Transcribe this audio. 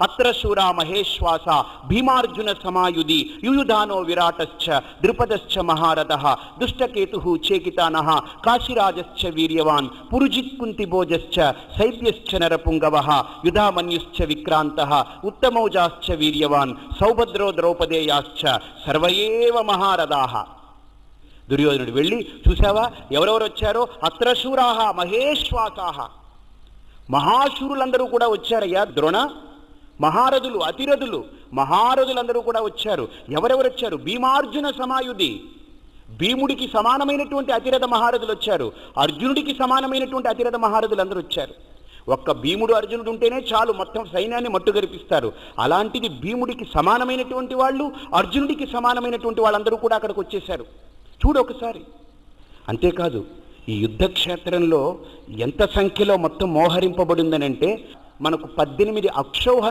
అత్ర శూరా మహేశ్వాస భీమార్జున సమాయుధి యుయుధానో విరాటశ్చ ద్రుపదశ్చ మహారథః దుష్టకేతుః చేకితానః కాశీరాజశ్చ వీర్యవాన్ పురుజిత్ కుంతిభోజశ్చ శైబ్యశ్చ నరపుంగవః యుధామన్యుశ్చ విక్రాంతః ఉత్తమౌజాశ్చ వీర్యవాన్ సౌభద్రో ద్రౌపదేయాశ్చ సర్వయేవ మహారథాః. దుర్యోధనుడు వెళ్ళి, చూసావా ఎవరెవరు వచ్చారో, అత్ర శూరాః మహేశ్వాసాః, మహాశూరులందరూ కూడా వచ్చారయ్యా. ద్రోణ, మహారథులు, అతిరథులు, మహారథులందరూ కూడా వచ్చారు. ఎవరెవరు వచ్చారు? భీమార్జున సమాయుధి, భీముడికి సమానమైనటువంటి అతిరథ మహారథులు వచ్చారు. అర్జునుడికి సమానమైనటువంటి అతిరథ మహారథులు అందరూ వచ్చారు. ఒక్క భీముడు అర్జునుడు ఉంటేనే చాలు, మొత్తం సైన్యాన్ని మట్టుగరిపిస్తారు. అలాంటిది భీముడికి సమానమైనటువంటి వాళ్ళు, అర్జునుడికి సమానమైనటువంటి వాళ్ళందరూ కూడా అక్కడికి వచ్చేశారు. చూడు ఒకసారి. అంతేకాదు, ఈ యుద్ధక్షేత్రంలో ఎంత సంఖ్యలో మొత్తం మోహరింపబడిందనంటే మనకు 18 అక్షౌహ